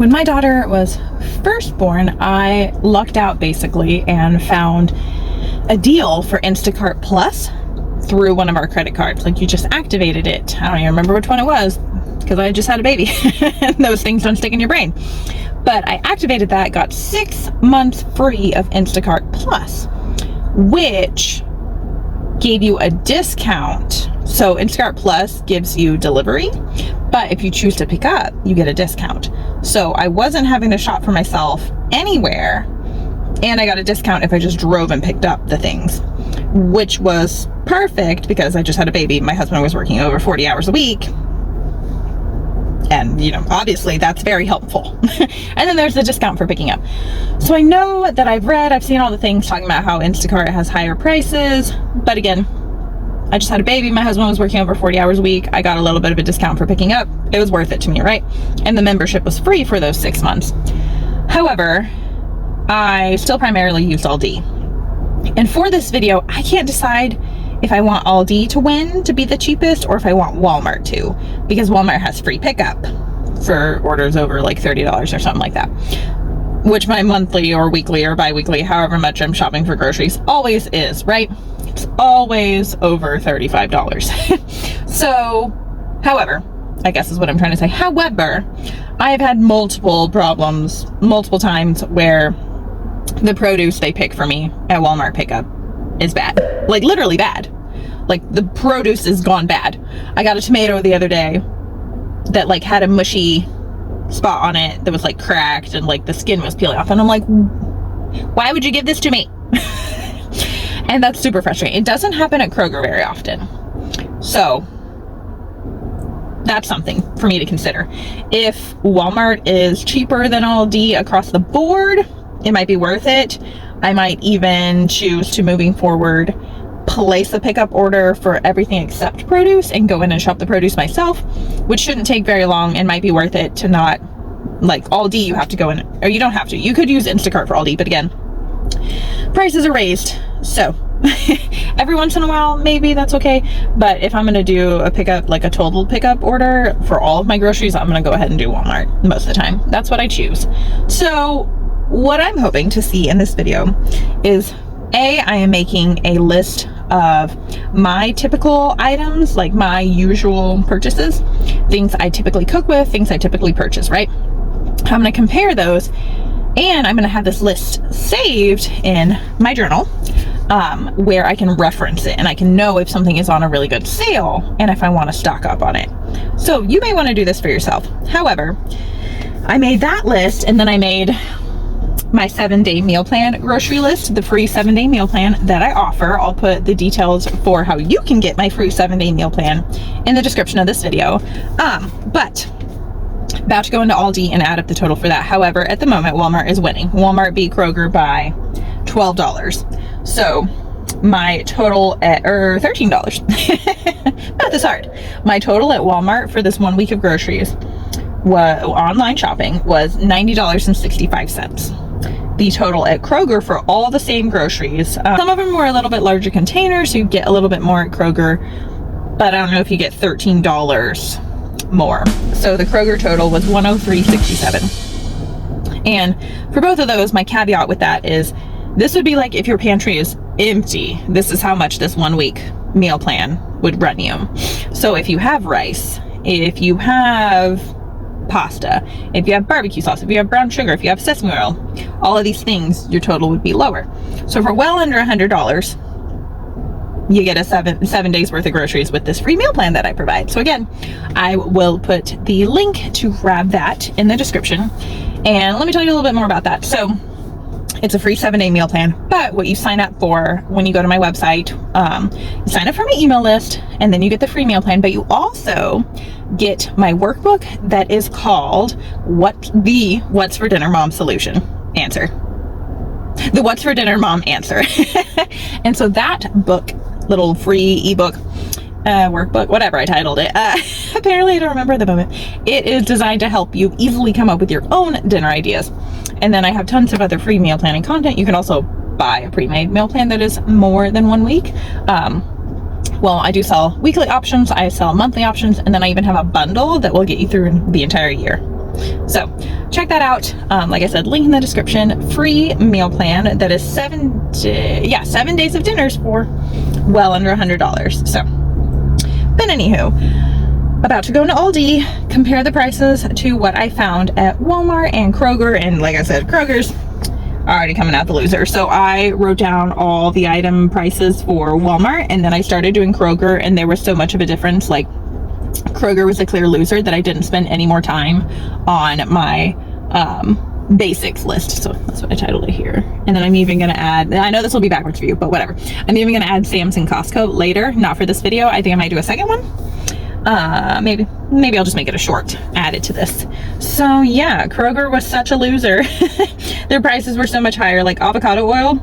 When my daughter was first born, I lucked out basically and found a deal for Instacart Plus through one of our credit cards. Like, you just activated it. I don't even remember which one it was because I just had a baby and those things don't stick in your brain. But I activated that, got 6 months free of Instacart Plus, which gave you a discount. So Instacart Plus gives you delivery, but if you choose to pick up, you get a discount. So I wasn't having to shop for myself anywhere, and I got a discount if I just drove and picked up the things, which was perfect because I just had a baby. My husband was working over 40 hours a week, and obviously that's very helpful. And then there's the discount for picking up. So I know that I've seen all the things talking about how Instacart has higher prices, but again, I just had a baby. My husband was working over 40 hours a week. I got a little bit of a discount for picking up. It was worth it to me, right? And the membership was free for those 6 months. However, I still primarily used Aldi. And for this video, I can't decide if I want Aldi to win to be the cheapest or if I want Walmart to, because Walmart has free pickup for orders over like $30 or something like that, which my monthly or weekly or bi-weekly, however much I'm shopping for groceries, always is, right? It's always over $35. So, however, I guess is what I'm trying to say. However, I've had multiple problems, multiple times where the produce they pick for me at Walmart pickup is bad. Like, literally bad. Like, the produce is gone bad. I got a tomato the other day that like had a mushy spot on it that was like cracked and like the skin was peeling off, and I'm like, why would you give this to me? And that's super frustrating. It doesn't happen at Kroger very often, so that's something for me to consider. If Walmart is cheaper than Aldi across the board, it might be worth it. I might even choose to, moving forward, place a pickup order for everything except produce and go in and shop the produce myself, which shouldn't take very long and might be worth it to not, like Aldi, you have to go in, or you don't have to. You could use Instacart for Aldi, but again, prices are raised. So every once in a while, maybe that's okay. But if I'm going to do a pickup, like a total pickup order for all of my groceries, I'm going to go ahead and do Walmart most of the time. That's what I choose. So what I'm hoping to see in this video is, I am making a list of my typical items, like my usual purchases, things I typically cook with, things I typically purchase, right? I'm going to compare those, and I'm going to have this list saved in my journal, where I can reference it and I can know if something is on a really good sale and if I want to stock up on it. So you may want to do this for yourself. However, I made that list, and then I made my 7-day meal plan grocery list, the free 7-day meal plan that I offer. I'll put the details for how you can get my free 7-day meal plan in the description of this video. But about to go into Aldi and add up the total for that. However, at the moment, Walmart is winning. Walmart beat Kroger by $12. So my total at, or $13. Not this hard. My total at Walmart for this 1 week of groceries, online shopping, was $90.65. The total at Kroger for all the same groceries, some of them were a little bit larger containers, so you get a little bit more at Kroger, but I don't know if you get $13 more. So the Kroger total was $103.67. And for both of those, my caveat with that is, this would be like if your pantry is empty, this is how much this 1 week meal plan would run you. So if you have rice, if you have pasta, if you have barbecue sauce, if you have brown sugar, if you have sesame oil, all of these things, your total would be lower. So for well under $100, you get a seven days worth of groceries with this free meal plan that I provide. So again, I will put the link to grab that in the description. And let me tell you a little bit more about that. So it's a free 7-day meal plan, but what you sign up for when you go to my website, you sign up for my email list, and then you get the free meal plan, but you also get my workbook that is called What's for Dinner Mom Solution Answer. The What's for Dinner Mom Answer. And so that book, little free ebook, workbook, whatever I titled it, apparently I don't remember at the moment, it is designed to help you easily come up with your own dinner ideas. And then I have tons of other free meal planning content. You can also buy a pre-made meal plan that is more than 1 week. Well, I do sell weekly options, I sell monthly options, and then I even have a bundle that will get you through the entire year. So check that out. Like I said, link in the description. Free meal plan that is 7 days of dinners for well under $100. So, but anywho, about to go into Aldi, compare the prices to what I found at Walmart and Kroger. And like I said, Kroger's already coming out the loser. So I wrote down all the item prices for Walmart, and then I started doing Kroger, and there was so much of a difference. Like, Kroger was a clear loser that I didn't spend any more time on my basics list. So that's what I titled it here. And then I'm even going to add, I know this will be backwards for you, but whatever. I'm even going to add Sam's and Costco later, not for this video. I think I might do a second one. Maybe I'll just make it a short added to this. So yeah, Kroger was such a loser. Their prices were so much higher. Like avocado oil,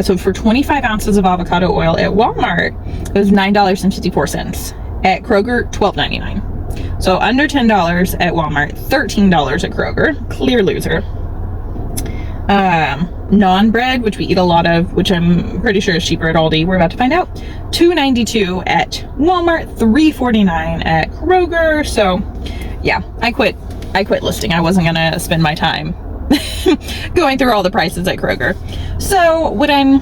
so for 25 ounces of avocado oil at Walmart, it was $9.54. At Kroger, $12.99. So under $10 at Walmart, $13 at Kroger. Clear loser. Naan bread, which we eat a lot of, which I'm pretty sure is cheaper at Aldi. We're about to find out. $2.92 at Walmart, $3.49 at Kroger. So yeah, I quit listing. I wasn't gonna spend my time going through all the prices at Kroger. So what I'm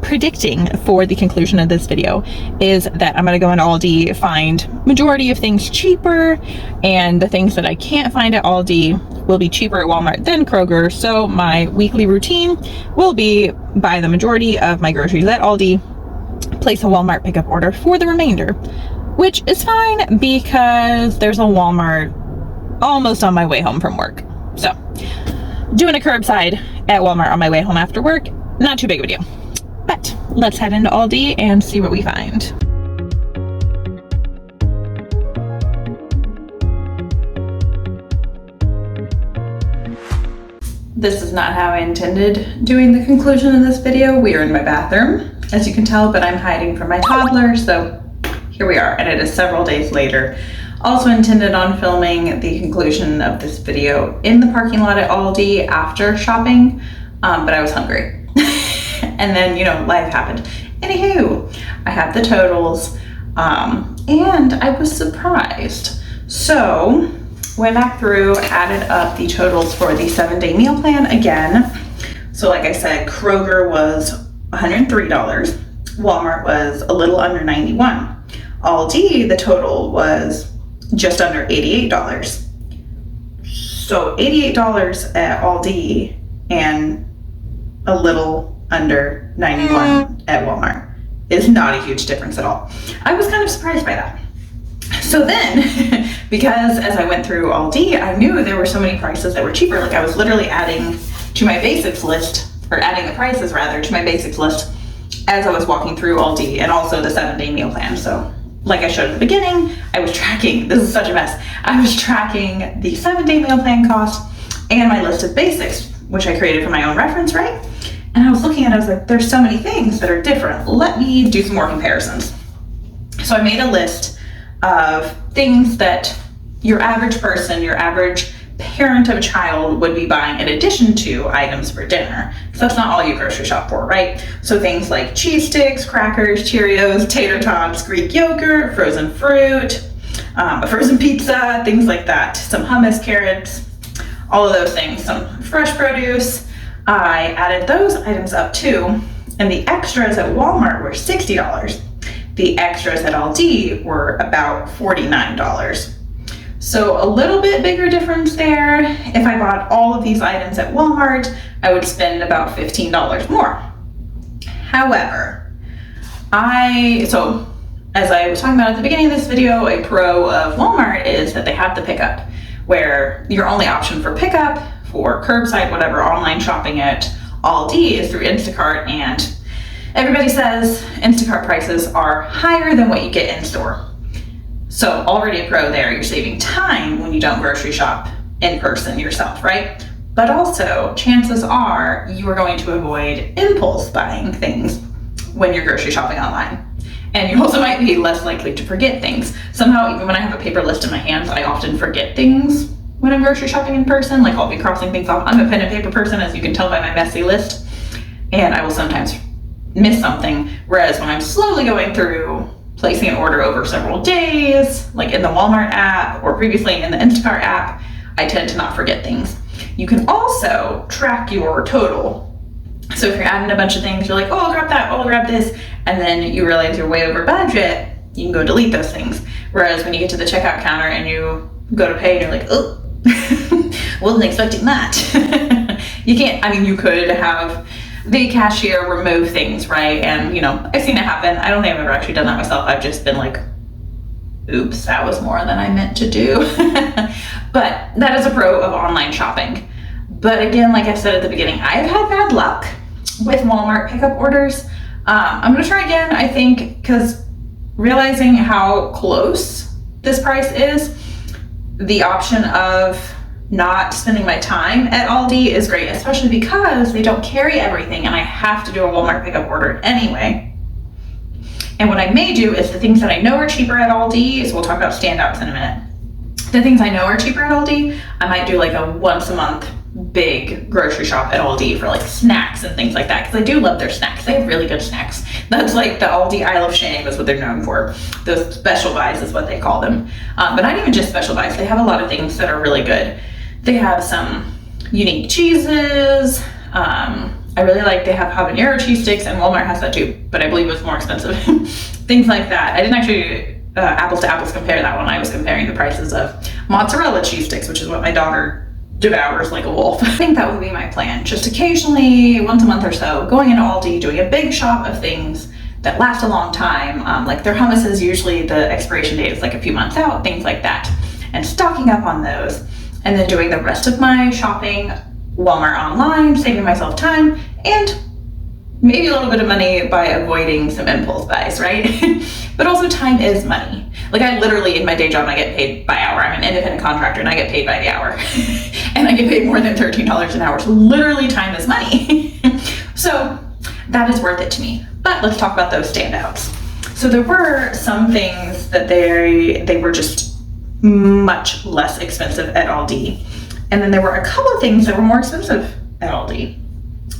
predicting for the conclusion of this video is that I'm going to go into Aldi, find majority of things cheaper, and the things that I can't find at Aldi will be cheaper at Walmart than Kroger. So my weekly routine will be buy the majority of my groceries at Aldi, place a Walmart pickup order for the remainder, which is fine because there's a Walmart almost on my way home from work. So doing a curbside at Walmart on my way home after work, not too big of a deal. But let's head into Aldi and see what we find. This is not how I intended doing the conclusion of this video. We are in my bathroom, as you can tell, but I'm hiding from my toddler, so here we are, and it is several days later. Also intended on filming the conclusion of this video in the parking lot at Aldi after shopping, but I was hungry. And then, you know, life happened. Anywho, I have the totals, and I was surprised. So, went back through, added up the totals for the 7-day meal plan again. So like I said, Kroger was $103. Walmart was a little under $91. Aldi, the total was just under $88. So $88 at Aldi and a little under $91 at Walmart is not a huge difference at all. I was kind of surprised by that. So then, because as I went through Aldi, I knew there were so many prices that were cheaper. Like I was literally adding to my basics list, or adding the prices rather to my basics list as I was walking through Aldi, and also the 7-day meal plan. So like I showed at the beginning, I was tracking, this is such a mess. I was tracking the 7-day meal plan cost and my list of basics, which I created for my own reference, right? And I was looking at it, I was like, there's so many things that are different. Let me do some more comparisons. So I made a list of things that your average person, your average parent of a child would be buying in addition to items for dinner. So that's not all you grocery shop for, right? So things like cheese sticks, crackers, Cheerios, tater tots, Greek yogurt, frozen fruit, a frozen pizza, things like that. Some hummus, carrots, all of those things. Some fresh produce. I added those items up too, and the extras at Walmart were $60. The extras at Aldi were about $49. So a little bit bigger difference there. If I bought all of these items at Walmart, I would spend about $15 more. However, so as I was talking about at the beginning of this video, a pro of Walmart is that they have the pickup, where your only option for pickup for curbside, whatever, online shopping at Aldi is through Instacart, and everybody says Instacart prices are higher than what you get in store. So already a pro there, you're saving time when you don't grocery shop in person yourself, right? But also, chances are you are going to avoid impulse buying things when you're grocery shopping online. And you also might be less likely to forget things. Somehow, even when I have a paper list in my hands, I often forget things when I'm grocery shopping in person. Like I'll be crossing things off. I'm a pen and paper person, as you can tell by my messy list. And I will sometimes miss something. Whereas when I'm slowly going through placing an order over several days, like in the Walmart app or previously in the Instacart app, I tend to not forget things. You can also track your total. So if you're adding a bunch of things, you're like, oh, I'll grab that, oh, I'll grab this, and then you realize you're way over budget, you can go delete those things. Whereas when you get to the checkout counter and you go to pay and you're like, oh, wasn't expecting that. You can't, I mean, you could have the cashier remove things, right? And, you know, I've seen it happen. I don't think I've ever actually done that myself. I've just been like, oops, that was more than I meant to do. But that is a pro of online shopping. But again, like I said at the beginning, I've had bad luck with Walmart pickup orders. I'm gonna try again, I think, because realizing how close this price is, the option of not spending my time at Aldi is great, especially because they don't carry everything and I have to do a Walmart pickup order anyway. And what I may do is the things that I know are cheaper at Aldi, so we'll talk about standouts in a minute. The things I know are cheaper at Aldi, I might do like a once a month big grocery shop at Aldi for like snacks and things like that, because I do love their snacks. They have really good snacks. That's like the Aldi Isle of Shame is what they're known for. Those special buys is what they call them. But not even just special buys. They have a lot of things that are really good. They have some unique cheeses. I really like, they have habanero cheese sticks, and Walmart has that too, but I believe it's more expensive. Things like that. I didn't actually apples to apples compare that one. I was comparing the prices of mozzarella cheese sticks, which is what my daughter devours like a wolf. I think that would be my plan. Just occasionally, once a month or so, going into Aldi, doing a big shop of things that last a long time. Like their hummus is usually the expiration date is like a few months out, things like that. And stocking up on those. And then doing the rest of my shopping Walmart online, saving myself time and maybe a little bit of money by avoiding some impulse buys, right? But also time is money. Like I literally in my day job, I get paid by hour. I'm an independent contractor and I get paid by the hour. And I get paid more than $13 an hour. So literally time is money. So that is worth it to me. But let's talk about those standouts. So there were some things that they were just much less expensive at Aldi. And then there were a couple of things that were more expensive at Aldi.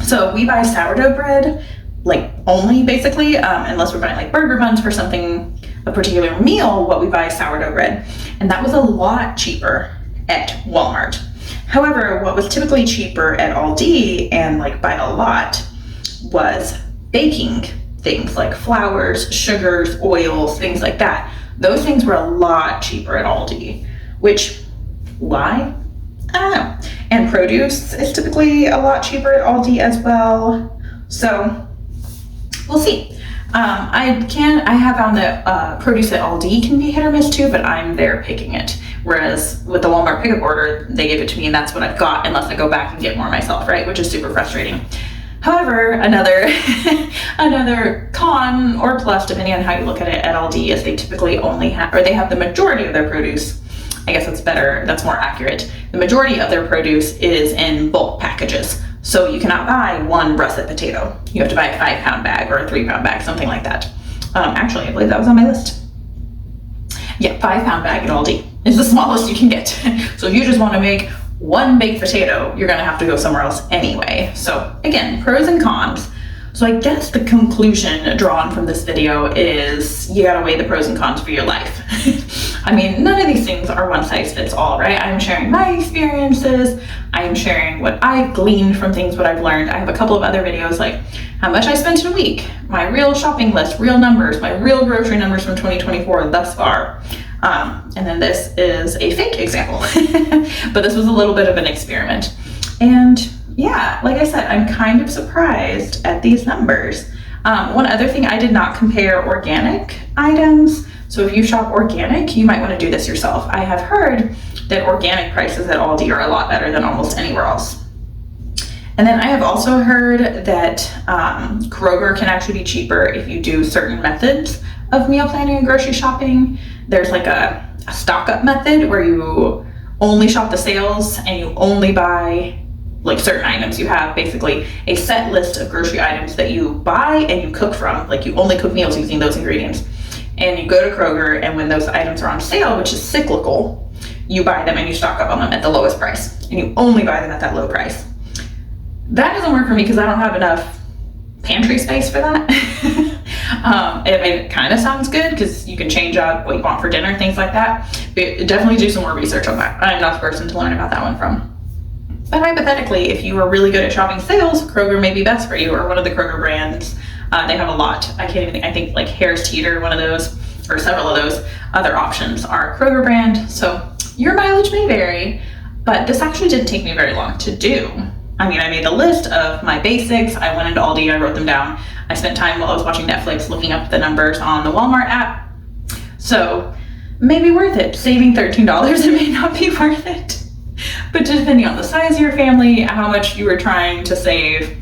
So we buy sourdough bread, like only basically, unless we're buying like burger buns for something, a particular meal, what we buy is sourdough bread. And that was a lot cheaper at Walmart. However, what was typically cheaper at Aldi, and like by a lot, was baking things like flours, sugars, oils, things like that. Those things were a lot cheaper at Aldi, which, why? I don't know. And produce is typically a lot cheaper at Aldi as well. So we'll see. I have found that produce at Aldi can be hit or miss too, but I'm there picking it. Whereas with the Walmart pickup order, they give it to me and that's what I've got unless I go back and get more myself, right? Which is super frustrating. However, another con or plus, depending on how you look at it at Aldi, is they typically only have, or they have the majority of their produce. I guess that's better, that's more accurate. The majority of their produce is in bulk packages. So you cannot buy one russet potato. You have to buy a 5-pound bag or a 3-pound bag, something like that. Actually, I believe that was on my list. Yeah, 5-pound bag at Aldi is the smallest you can get. So if you just want to make one baked potato, you're gonna have to go somewhere else anyway. So again, pros and cons. So I guess the conclusion drawn from this video is you gotta weigh the pros and cons for your life. I mean, none of these things are one size fits all, right? I'm sharing my experiences. I'm sharing what I've gleaned from things, what I've learned. I have a couple of other videos like how much I spent in a week, my real shopping list, real numbers, my real grocery numbers from 2024 thus far. And then this is a fake example, but this was a little bit of an experiment. And yeah, like I said, I'm kind of surprised at these numbers. One other thing, I did not compare organic items. So if you shop organic, you might want to do this yourself. I have heard that organic prices at Aldi are a lot better than almost anywhere else. And then I have also heard that Kroger can actually be cheaper if you do certain methods of meal planning and grocery shopping. There's like a stock up method where you only shop the sales and you only buy like certain items. You have basically a set list of grocery items that you buy and you cook from. Like you only cook meals using those ingredients. And you go to Kroger, and when those items are on sale, which is cyclical, you buy them and you stock up on them at the lowest price. And you only buy them at that low price. That doesn't work for me because I don't have enough pantry space for that. It kind of sounds good because you can change up what you want for dinner, things like that. But definitely do some more research on that. I'm not the person to learn about that one from. But hypothetically, if you are really good at shopping sales, Kroger may be best for you, or one of the Kroger brands. They have a lot. I can't even think. I think like Harris Teeter, one of those, or several of those other options are Kroger brand. So your mileage may vary, but this actually didn't take me very long to do. I mean, I made a list of my basics. I went into Aldi, I wrote them down. I spent time while I was watching Netflix looking up the numbers on the Walmart app. So maybe worth it. Saving $13, it may not be worth it. But depending on the size of your family, how much you were trying to save,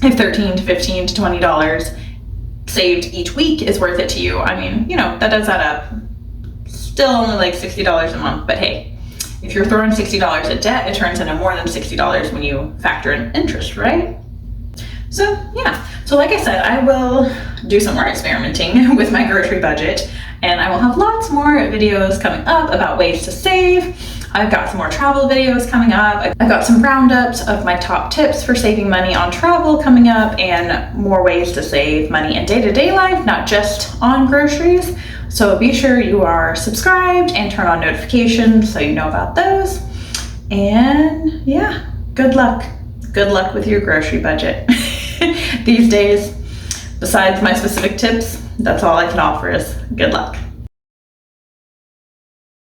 if $13 to $15 to $20 saved each week is worth it to you, I mean, you know, that does add up. Still only like $60 a month, but hey, if you're throwing $60 at debt, it turns into more than $60 when you factor in interest, right? So yeah, so like I said, I will do some more experimenting with my grocery budget, and I will have lots more videos coming up about ways to save. I've got some more travel videos coming up. I've got some roundups of my top tips for saving money on travel coming up, and more ways to save money in day-to-day life, not just on groceries. So be sure you are subscribed and turn on notifications so you know about those. And yeah, good luck. Good luck with your grocery budget. These days, besides my specific tips, that's all I can offer is good luck.